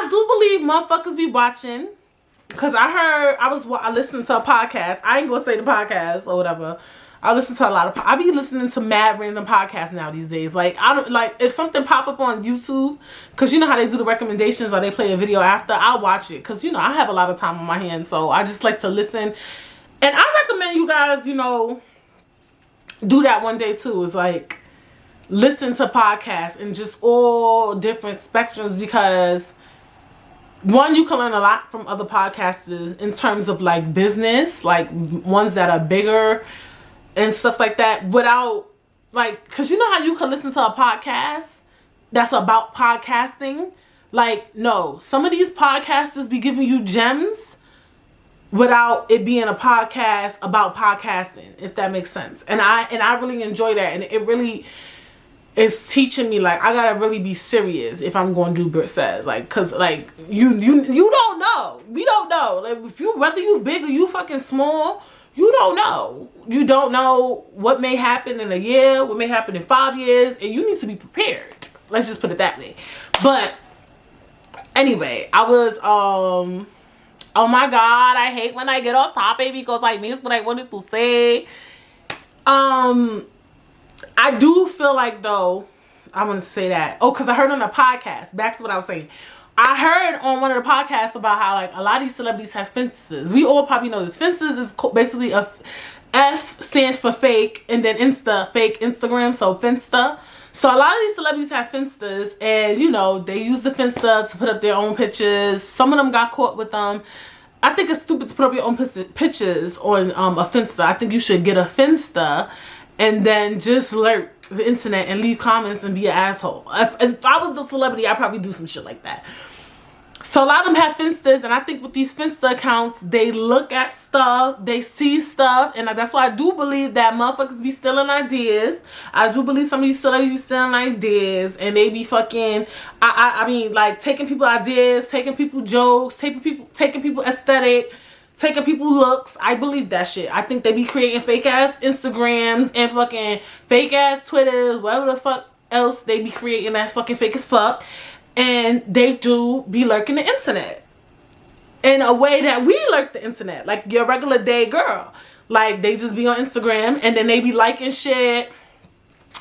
I do believe motherfuckers be watching. Because I listened to a podcast. I ain't gonna say the podcast or whatever. I listen to a lot of, I be listening to mad random podcasts now these days. Like, I don't, like, if something pop up on YouTube, because you know how they do the recommendations or they play a video after, I'll watch it. Because, you know, I have a lot of time on my hands, so I just like to listen. And I recommend you guys, you know, do that one day too. Is like, listen to podcasts and just all different spectrums, because one, you can learn a lot from other podcasters in terms of like business, like ones that are bigger and stuff like that, without, like, because you know how you can listen to a podcast that's about podcasting? Like, no, some of these podcasters be giving you gems without it being a podcast about podcasting, if that makes sense. And I really enjoy that, and it really is teaching me, like, I gotta really be serious if I'm going to do Brit Says, like, cause like you don't know, we don't know, like, if you, whether you big or you fucking small, you don't know. You don't know what may happen in a year, what may happen in 5 years, and you need to be prepared. Let's just put it that way. But anyway, I was, oh my God, I hate when I get off topic because I miss what I wanted to say. I do feel like, though, I want to say that. Oh, because I heard on a podcast, back to what I was saying. I heard on one of the podcasts about how, like, a lot of these celebrities have Finstas. We all probably know this. Finstas is basically a F stands for fake, and then Insta, fake Instagram, so Finsta. So a lot of these celebrities have Finstas, and, you know, they use the Finsta to put up their own pictures. Some of them got caught with them. I think it's stupid to put up your own pictures on a Finsta. I think you should get a Finsta and then just lurk the internet and leave comments and be an asshole. If I was a celebrity, I'd probably do some shit like that. So a lot of them have Finstas, and I think with these Finsta accounts, they look at stuff, they see stuff, and that's why I do believe that motherfuckers be stealing ideas. I do believe some of these celebrities be stealing ideas, and they be fucking, I mean, like, taking people ideas, taking people jokes, taking people aesthetic, taking people looks. I believe that shit. I think they be creating fake ass Instagrams and fucking fake ass Twitters, whatever the fuck else they be creating that's fucking fake as fuck. And they do be lurking the internet in a way that we lurk the internet, like your regular day girl. Like, they just be on Instagram and then they be liking shit,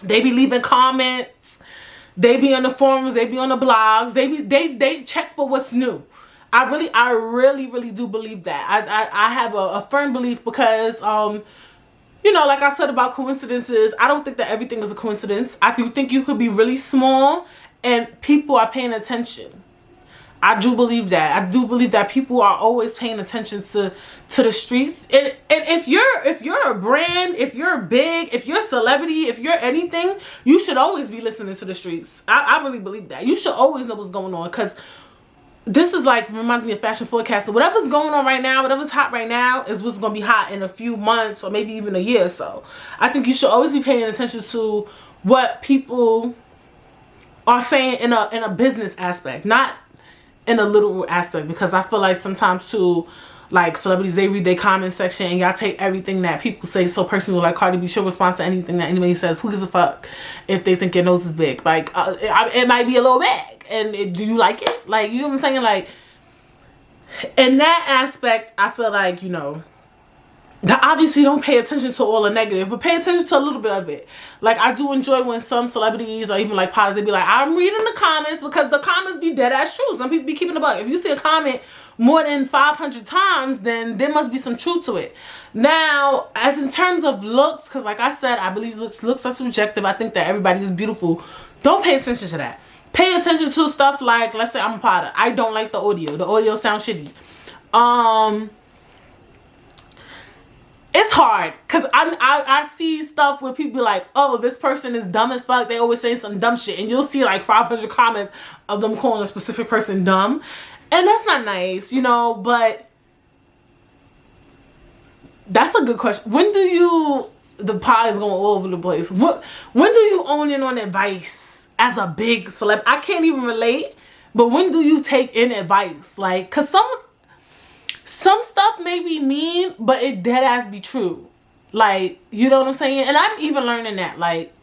they be leaving comments, they be on the forums, they be on the blogs, they check for what's new. I really do believe that. I have a firm belief, because you know, like I said about coincidences, I don't think that everything is a coincidence. I do think you could be really small and people are paying attention. I do believe that. I do believe that people are always paying attention to the streets. And if you're a brand, if you're big, if you're a celebrity, if you're anything, you should always be listening to the streets. I really believe that. You should always know what's going on, because this is like, reminds me of fashion forecasting. Whatever's going on right now, whatever's hot right now is what's going to be hot in a few months or maybe even a year or so. I think you should always be paying attention to what people are saying in a business aspect, not in a literal aspect, because I feel like sometimes too, like, celebrities, they read their comment section and y'all take everything that people say so personal. Like, Cardi B should respond to anything that anybody says. Who gives a fuck if they think your nose is big? Like, it might be a little big, and do you like it? Like, you know what I'm saying? Like, in that aspect, I feel like, you know, obviously don't pay attention to all the negative, but pay attention to a little bit of it. Like, I do enjoy when some celebrities or even like pods, they be like, I'm reading the comments, because the comments be dead ass true. Some people be keeping the buck. If you see a comment more than 500 times, then there must be some truth to it. Now, as in terms of looks, because like I said, I believe looks are subjective. I think that everybody is beautiful. Don't pay attention to that. Pay attention to stuff like, let's say I'm a potter. I don't like the audio. The audio sounds shitty. It's hard, because I see stuff where people be like, oh, this person is dumb as fuck. They always say some dumb shit. And you'll see like 500 comments of them calling a specific person dumb. And that's not nice, you know, but that's a good question. When do you, the pie is going all over the place. When do you own in on advice as a big celeb? I can't even relate, but when do you take in advice? Like, because some stuff may be mean, but it dead ass be true. Like, you know what I'm saying? And I'm even learning that. Like,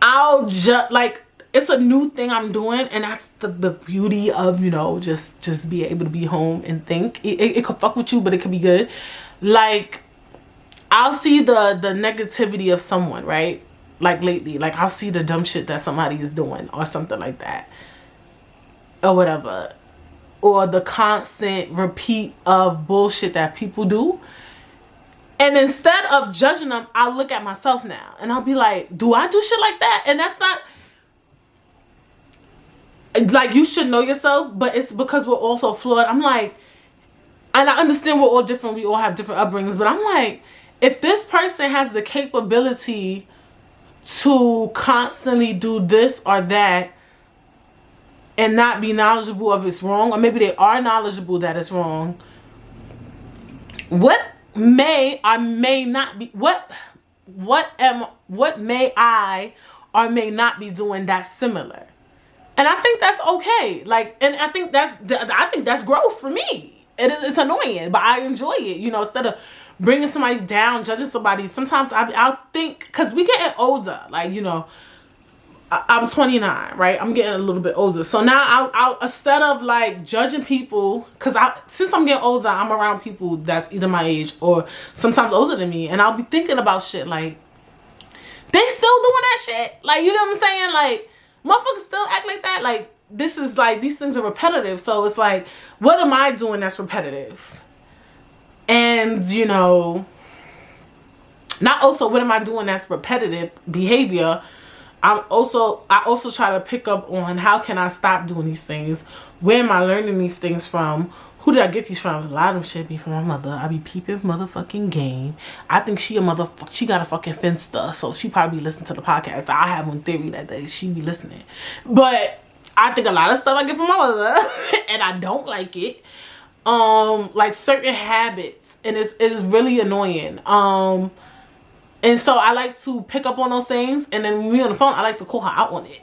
I'll just, like, it's a new thing I'm doing, and that's the beauty of, you know, just be able to be home and think. It could fuck with you, but it could be good. Like, I'll see the negativity of someone, right? Like lately, like I'll see the dumb shit that somebody is doing or something like that, or whatever, or the constant repeat of bullshit that people do. And instead of judging them, I look at myself now and I'll be like, do I do shit like that? And that's not like, you should know yourself, but it's because we're also flawed. I'm like, and I understand we're all different. We all have different upbringings, but I'm like, if this person has the capability to constantly do this or that and not be knowledgeable of it's wrong, or maybe they are knowledgeable that it's wrong, what may I may not be, what may I or may not be doing that similar? And I think that's okay. Like, and I think that's growth for me. It's annoying, but I enjoy it. You know, instead of bringing somebody down, judging somebody, sometimes I'll think, because we getting older. Like, you know, I'm 29, right? I'm getting a little bit older. So now I'll instead of like judging people, because since I'm getting older, I'm around people that's either my age or sometimes older than me. And I'll be thinking about shit like, they still doing that shit? Like, you know what I'm saying? Like, motherfuckers still act like that? Like, this is like, these things are repetitive. So it's like, what am I doing that's repetitive? And, you know, not also what am I doing that's repetitive behavior. I also try to pick up on how can I stop doing these things? Where am I learning these things from? Who did I get these from? A lot of them shit be from my mother. I be peeping motherfucking game. I think she got a fucking Finsta, so she probably listened to the podcast. I have one theory that she be listening. But I think a lot of stuff I get from my mother, and I don't like it. Like certain habits, and it's really annoying. And so I like to pick up on those things, and then when we on the phone, I like to call her out on it.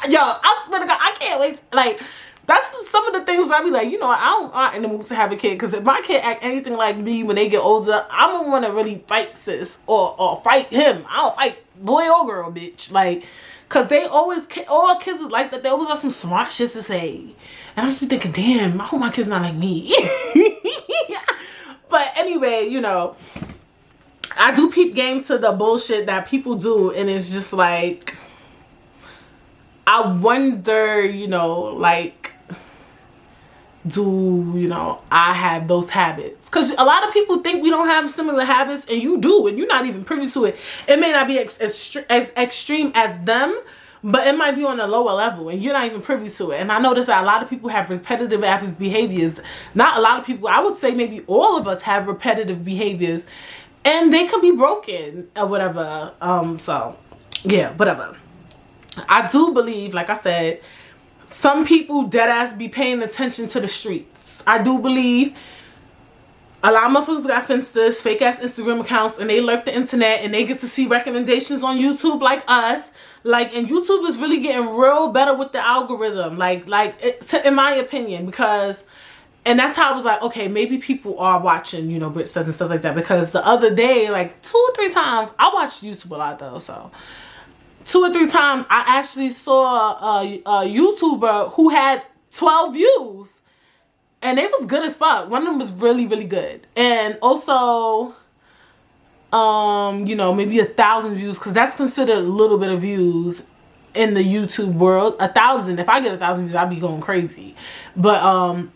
Yo, I swear to God, I can't wait. Like, that's some of the things where I be like, you know, I'm not in the mood to have a kid, because if my kid act anything like me when they get older, I'm gonna want to really fight sis or fight him. I don't fight boy or girl, bitch. Like, because they always, all kids is like that. They always got some smart shit to say. And I just be thinking, damn, I hope my kid's not like me. But anyway, you know, I do peep game to the bullshit that people do, and it's just like, I wonder, you know, like, do, you know, I have those habits? Because a lot of people think we don't have similar habits, and you do, and you're not even privy to it. It may not be as extreme as them, but it might be on a lower level, and you're not even privy to it. And I notice that a lot of people have repetitive average behaviors. Not a lot of people, I would say maybe all of us have repetitive behaviors, and they can be broken or whatever. So yeah, whatever. I do believe, like I said, some people deadass be paying attention to the streets. I do believe a lot of motherfuckers got Finstas, fake ass Instagram accounts, and they lurk the internet, and they get to see recommendations on YouTube like us. Like, and YouTube is really getting real better with the algorithm. In my opinion, because, and that's how I was like, okay, maybe people are watching, you know, Brit Says and stuff like that. Because the other day, like 2 or 3 times, I watched YouTube a lot though, so 2 or 3 times I actually saw a YouTuber who had 12 views, and it was good as fuck. One of them was really, really good. And also, you know, maybe 1,000 views, because that's considered a little bit of views in the YouTube world. 1,000, if I get 1,000 views, I'd be going crazy. But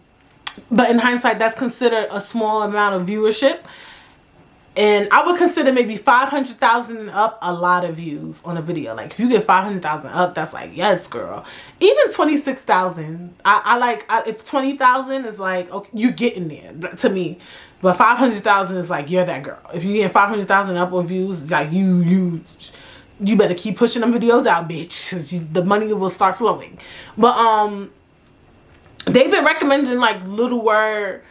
in hindsight, that's considered a small amount of viewership. And I would consider maybe 500,000 and up a lot of views on a video. Like, if you get 500,000 up, that's like, yes, girl. Even 26,000, if 20,000 is like, okay, you're getting there to me. But 500,000 is like, you're that girl. If you get 500,000 up on views, like, you better keep pushing them videos out, bitch, because the money will start flowing. But they've been recommending like Little Word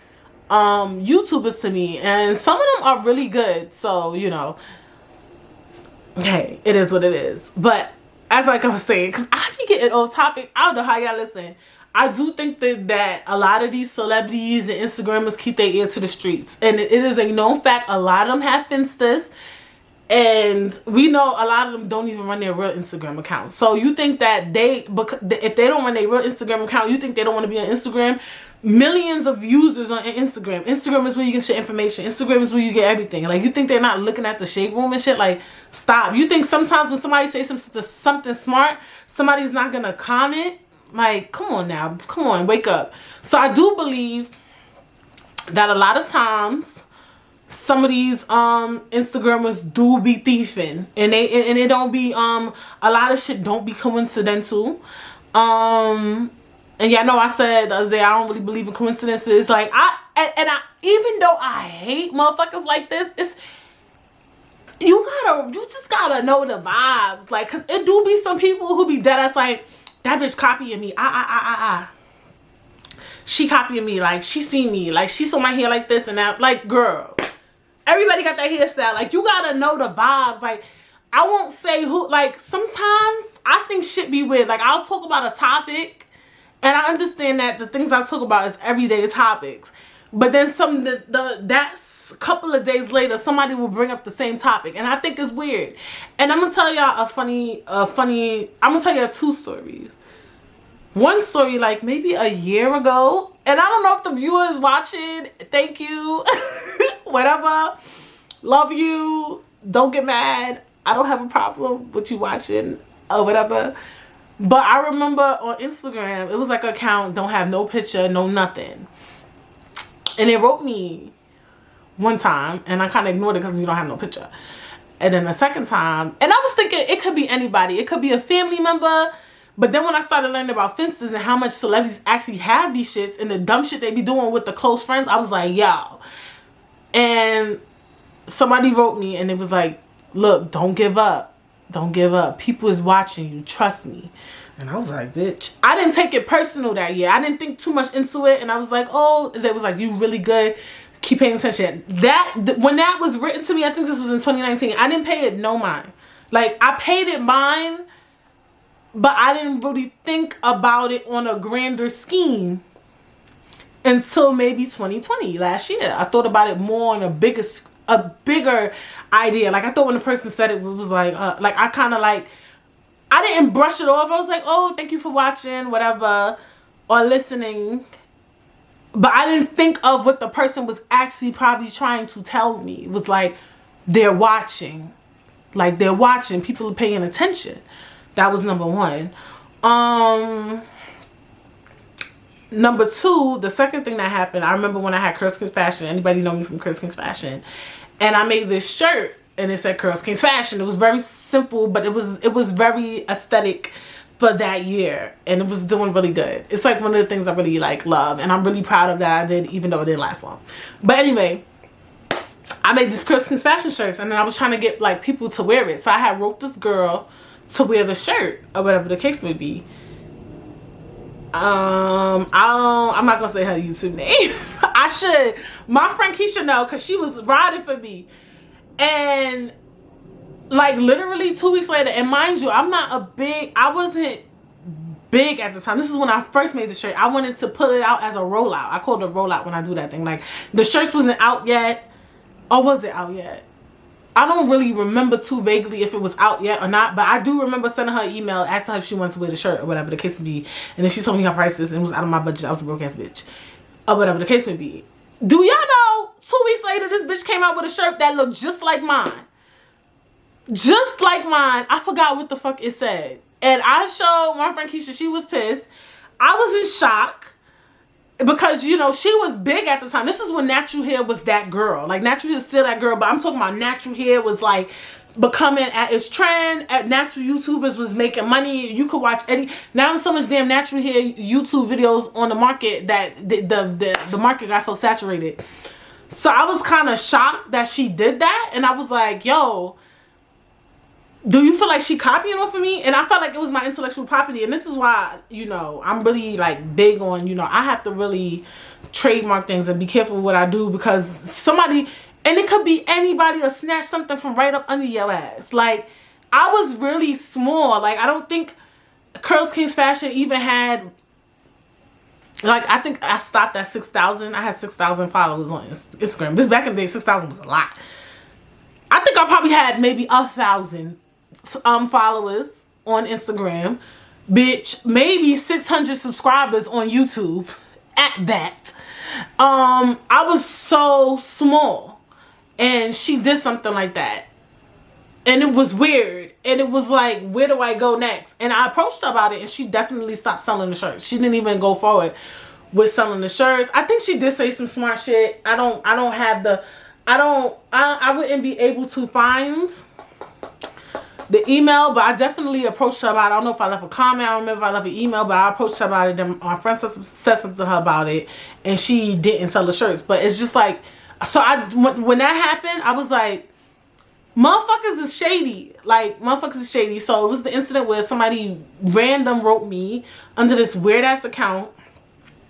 YouTubers to me, and some of them are really good. So, you know, hey, it is what it is. But as like I was saying, because I be getting off topic, I don't know how y'all listen. I do think that a lot of these celebrities and Instagrammers keep their ear to the streets, and it is a known fact. A lot of them have Finstas, And we know a lot of them don't even run their real Instagram account. So you think that if they don't run their real Instagram account, you think they don't want to be on Instagram? Millions of users on Instagram. Instagram is where you can share information. Instagram is where you get everything. Like, you think they're not looking at the shade room and shit? Like, stop. You think sometimes when somebody says something smart, somebody's not going to comment? Like, come on now. Come on, wake up. So I do believe that a lot of times some of these Instagrammers do be thieving, and it don't be a lot of shit don't be coincidental. And y'all know I said the other day I don't really believe in coincidences. Like, I even though I hate motherfuckers like this, you just gotta know the vibes. Like, cause it do be some people who be dead ass like, that bitch copying me. She copying me. Like, she see me. Like, she saw my hair like this and that. Like, girl, everybody got that hairstyle. Like, you gotta know the vibes. Like, I won't say who. Like, sometimes I think shit be weird. Like, I'll talk about a topic, and I understand that the things I talk about is everyday topics. But then that's a couple of days later, somebody will bring up the same topic, and I think it's weird. And I'm gonna tell y'all I'm gonna tell y'all two stories. One story, like, maybe a year ago, and I don't know if the viewer is watching. Thank you. Whatever. Love you. Don't get mad. I don't have a problem with you watching or whatever. But I remember on Instagram, it was like an account, don't have no picture, no nothing. And it wrote me one time, and I kind of ignored it because you don't have no picture. And then the second time, and I was thinking it could be anybody. It could be a family member. But then when I started learning about Finstas and how much celebrities actually have these shits and the dumb shit they be doing with the close friends, I was like, yo. And somebody wrote me, and it was like, look, don't give up. Don't give up. People is watching you. Trust me. And I was like, bitch. I didn't take it personal that year. I didn't think too much into it. And I was like, oh, it was like, you really good. Keep paying attention. When that was written to me, I think this was in 2019, I didn't pay it no mind. Like, I paid it mine, but I didn't really think about it on a grander scheme until maybe 2020, last year. I thought about it more on a bigger idea. Like, I thought when the person said it was like I kind of like, I didn't brush it off. I was like, oh, thank you for watching, whatever, or listening. But I didn't think of what the person was actually probably trying to tell me. It was like, they're watching. Like, they're watching. People are paying attention. That was number one. Number two, the second thing that happened, I remember when I had Curls Kings Fashion. Anybody know me from Curls Kings Fashion? And I made this shirt, and it said Curls Kings Fashion. It was very simple, but it was very aesthetic for that year, and it was doing really good. It's like one of the things I really like, love, and I'm really proud of that I did, even though it didn't last long. But anyway, I made this Curls Kings Fashion shirts, and then I was trying to get like people to wear it. So I had wrote this girl to wear the shirt or whatever the case may be. I'm not gonna say her YouTube name. I should. My friend Keisha know, because she was riding for me. And like literally 2 weeks later, and mind you, I wasn't big at the time. This is when I first made the shirt. I wanted to pull it out as a rollout. I call it a rollout when I do that thing. Like, the shirts wasn't out yet. Or was it out yet? I don't really remember too vaguely if it was out yet or not, but I do remember sending her an email asking her if she wants to wear the shirt or whatever the case may be. And then she told me her prices, and it was out of my budget. I was a broke ass bitch. Or whatever the case may be. Do y'all know 2 weeks later this bitch came out with a shirt that looked just like mine? Just like mine. I forgot what the fuck it said. And I showed my friend Keisha, she was pissed. I was in shock. Because, you know, she was big at the time. This is when natural hair was that girl. Like, natural hair is still that girl. But I'm talking about natural hair was, like, becoming at its trend. Natural YouTubers was making money. You could watch any... Now there's so much damn natural hair YouTube videos on the market that the market got so saturated. So I was kind of shocked that she did that. And I was like, yo... Do you feel like she copying off of me? And I felt like it was my intellectual property. And this is why, you know, I'm really like big on, you know, I have to really trademark things and be careful what I do, because somebody, and it could be anybody, will snatch something from right up under your ass. Like, I was really small. Like, I don't think Curls Kings Fashion even had, like, I think I stopped at 6,000. I had 6,000 followers on Instagram. This back in the day, 6,000 was a lot. I think I probably had maybe 1,000 followers on Instagram. Bitch, maybe 600 subscribers on YouTube at that. I was so small, and she did something like that, and it was weird, and it was like, where do I go next? And I approached her about it, and she definitely stopped selling the shirts. She didn't even go forward with selling the shirts. I think she did say some smart shit. I wouldn't be able to find the email, but I definitely approached her about it. I don't know if I left a comment. I don't remember if I left an email, but I approached her about it. And my friend said something to her about it, and she didn't sell the shirts. But it's just like, so when that happened, I was like, motherfuckers is shady. Like, motherfuckers is shady. So it was the incident where somebody random wrote me under this weird ass account.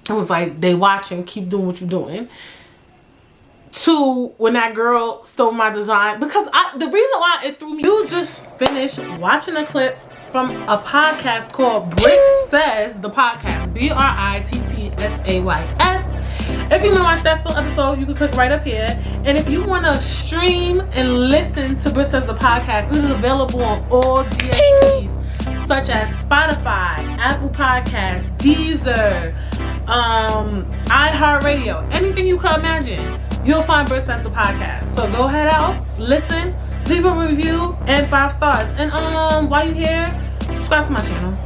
It was like, they watching, keep doing what you're doing. To when that girl stole my design, because the reason why it threw me, you just finished watching a clip from a podcast called Brit Says The Podcast, BRITTSAYS. If you want to watch that full episode, you can click right up here. And if you want to stream and listen to Brit Says The Podcast, it is available on all DSPs such as Spotify, Apple Podcasts, DEEZER, iHEARTRADIO, anything you can imagine. You'll find Brit Says The Podcast. So go head out, listen, leave a review, and 5 stars. And while you're here, subscribe to my channel.